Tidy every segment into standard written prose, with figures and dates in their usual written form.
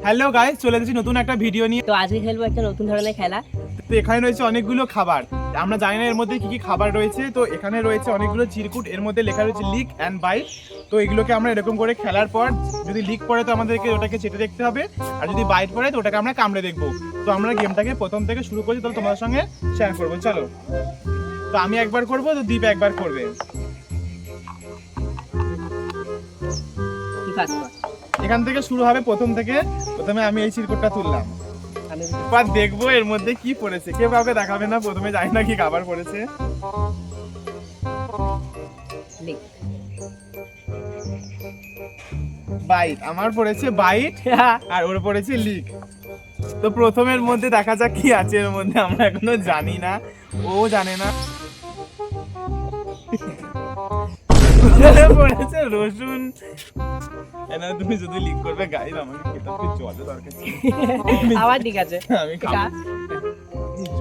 Hello guys, চলে এসেছি নতুন একটা ভিডিও নিয়ে। তো আজকে খেলবো একটা নতুন ধরনের খেলা। তো এখানে রয়েছে অনেকগুলো খাবার, আমরা জানি না এর মধ্যে কি কি খাবার রয়েছে। তো এখানে রয়েছে অনেকগুলো চিরকুট, এর মধ্যে লেখা রয়েছে লিক অ্যান্ড বাইট। তো এগুলোকে আমরা এরকম করে খেলার পর যদি লিক পড়ে তো আমাদেরকে ওটাকে চেটে দেখতে হবে, আর যদি বাইট পড়ে তো ওটাকে আমরা কামড়ে দেখবো। তো আমরা গেমটাকে প্রথম থেকে শুরু করছি, তাহলে তোমাদের সঙ্গে শেয়ার করবো। চলো, তো আমি একবার করবো, তো দীপ একবার করবে। এখান থেকে শুরু হবে, প্রথম থেকে। প্রথমে আমি এই চিরকুটটা তুললাম, এবার দেখবো এর মধ্যে কি পড়েছে। কেউ কাউকে দেখাবে না, প্রথমে জানি না কি খাবার পড়েছে। বাইট, আমার পড়েছে বাইট আর ওর পড়েছে লিক। তো প্রথমের মধ্যে দেখা যাক কি আছে এর মধ্যে, আমরা এখনো জানি না, ও জানে না। পড়েছে রসুন। তুমি যদি লিক করবে গাইস, আমাকে খেতে হবে, জলের দরকার ছিল। আবার ঠিক আছে, আমি খাবো,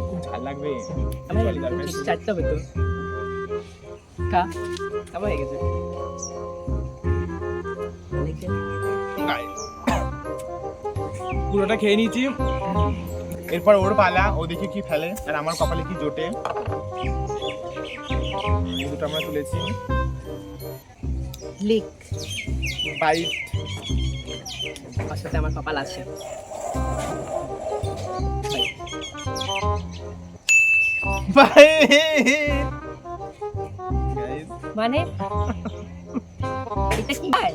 খুব ঝাল লাগবে। চাটতে হবে তো, খা। আবার হয়ে গেছে। পুরোটা খেয়ে নিয়েছি, এরপর ওর পালা, ও দেখি কি ফেলে আর আমার কপালে কি জোটে। দুটো আমরা তুলেছি, লিক বাইট, আর সাথে আমার কপাল আছে। মানে এটা কি হয়?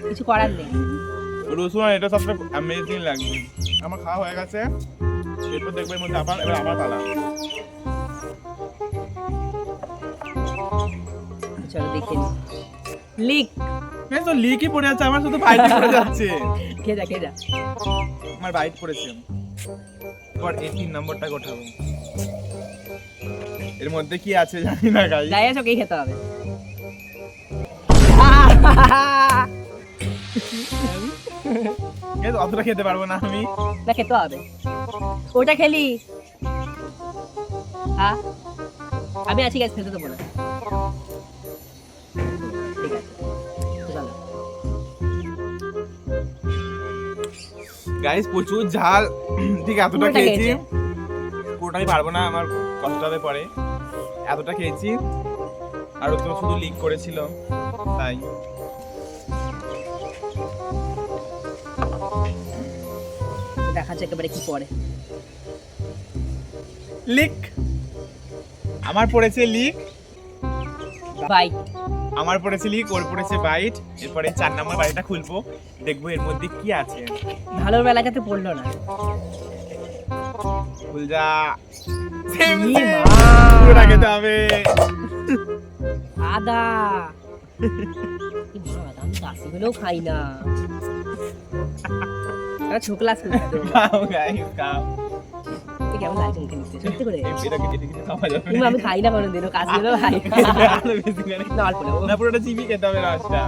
কিছু করার নেই। রসুন এটা সবচেয়ে অ্যামেজিং লাগবে। আমার খাওয়া হয়ে গেছে, এরপর দেখবো এর মধ্যে আবার এবার আমার পালা। চলো দেখে নি। লিক, তো লিকই পড়ে যাচ্ছে, আমার শুধু বাইট পড়ে যাচ্ছে। খেয়ে যা খেয়ে যা। আমার বাইট পড়েছে। এবার এই 3 নম্বরটা গোঠাবো, এর মধ্যে কি আছে জানি না গাইস। যাই আছে ওকেই খেতে হবে। অতটা খেতে পারবো না আমি, না খেতে হবে, ওটা খেলি। হ্যাঁ আমি আছি, গাছ খেতে দেবো না। ঠিক আছে চলো। গাইস প্রচুর ঝাল, ঠিক এতটা পুরোটা খেয়েছি। খেয়েছে। পুরোটাই পারবো না, আমার কষ্ট হবে পরে। এতটা খেয়েছি, আর ও তো শুধু লিক করেছিল তাই। দেখাচ্ছে একেবারে কি পড়ে। লিক, আমার পড়েছে লিক, বাইট, আমার পড়েছে লিক, ওর পড়েছে বাইট। এরপরে 4 নম্বর বাড়িটা খুলবো, দেখবো এর মধ্যে কি আছে। ভালোর বেলা যাতে পড়লো না। খুল যা, ই মা। পুরোটা খেতে হবে। আদা, ই মা, আদা আমি গাছগুলোও খাই না। ছোকলা খাও গাইস, খাও। কেমন লাগছে মুখে নিতে, সত্যি করে। এটা কেটে কেটে খাওয়া যাবে কিন্তু আমি খাই না কোনোদিনও, কাশগুলোও খাই না। আরো বেশি করে। না অল্প না, না, পুরোটা চিবি খেতে হবে রসটা।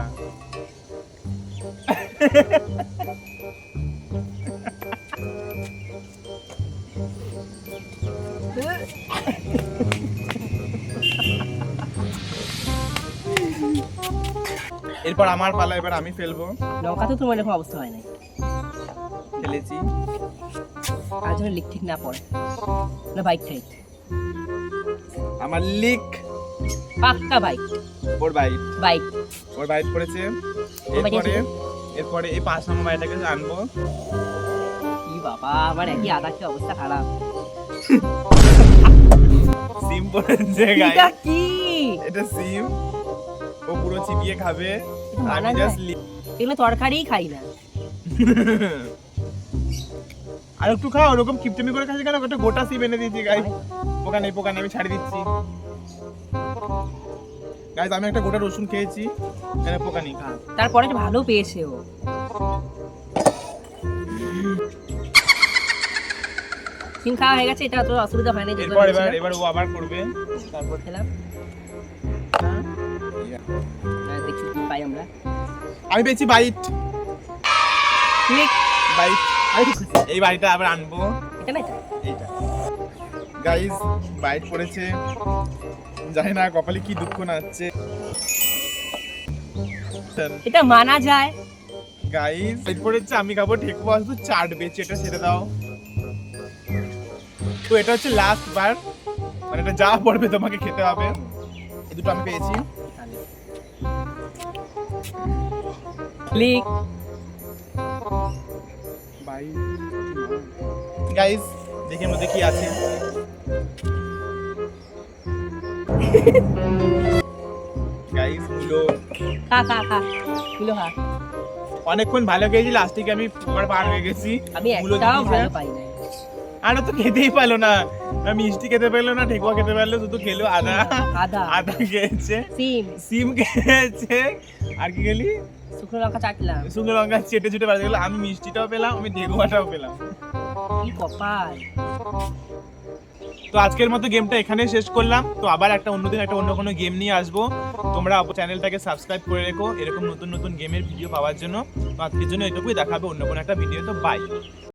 এরপর আমার পালা, এবার আমি ফেলবো। লঙ্কা তো তোমার এরকম অবস্থা হয় নাই। ফেলেছি, আর জন্য লিক ঠিক না পড়ে না। বাইক টাইট, আমার লিক, পাক্কা বাইক। ওর বাইট, বাইক, ওর বাইট পড়েছে। এরপরে এই 5 নম্বর বাইটাকে আনবো। কি বাবা, আমার একই আদা খেয়ে অবস্থা খারাপ। সিম পড়েছে গাইস। এটা কি? এটা সিম, ও পুরো চিবিয়ে খাবে। এটা আমি মানা জাস্ট যায়? এগুলো তরকারিই খাই না। আর একটু খাও, ওরকম কিপটেমি করে খাচ্ছি কেন? একটা গোটা সিম এনে দিয়েছি গাইস। পোকা নেই, পোকা নেই, আমি ছাড়ি দিচ্ছি গাইস। আমি একটা গোটা রসুন খেয়েছি, এখানে পোকা নেই, খা। তারপরে একটা ভালো পেয়েছে ও। সিম খাওয়া হয়ে গেছে, এটা অত অসুবিধা হয় না। এবার ও আবার করবে, তারপর খেলাম। দেখছি কি পাই আমরা। আমি পেয়েছি বাইট, লিক, বাইট। আমি ঠিক করছি। এই বাড়িটা আবার আনবো, এটা না, এটা এইটা গাইস। বাইট পড়েছে, জানি না কপালে কি দুঃখ নাচ্ছে। এটা মানা যায়। গাইস এরপর হচ্ছে আমি খাবো ঠেকুয়া শুধু চাট বেচে, এটা ছেড়ে দাও। তো এটা হচ্ছে লাস্ট বার, মানে এটা যা পড়বে তোমাকে খেতে হবে। এই দুটো আমি পেয়েছি। লিক গাইস দেখি এর মধ্যে কি আছে। গাইস গুলো খা খা খা গুলো খা। অনেকক্ষণ ভালো খেয়েছি, লাস্টে আমি পুরো পার হয়ে গেছি। আমি গুলো একটাও দিয়েছে। ভালো পাই না। আরে তো খেতেই পারলো না, না মিষ্টি খেতে পারলো না, ঠেকুয়া খেতে পারলো, শুধু খেলো আদা। আদা আদা খেয়েছে, সিম সিম খেয়েছে, আর কি খেলি শুকনো লঙ্কা চাটলাম। শুকনো লঙ্কা চেটে চেটে বাজে গেলো। আমি মিষ্টিটাও পেলাম, আমি ঠেকুয়াটাও পেলাম। কি কপাল। তো আজকের মতো গেমটা এখানে শেষ করলাম। তো আবার একটা অন্যদিন একটা অন্য কোনো গেম নিয়ে আসবো। তোমরা চ্যানেলটাকে সাবস্ক্রাইব করে রেখো এরকম নতুন নতুন গেমের ভিডিও পাওয়ার জন্য। তো আজকের জন্য এটুকুই, দেখাবে অন্য কোনো একটা ভিডিও। তো বাই।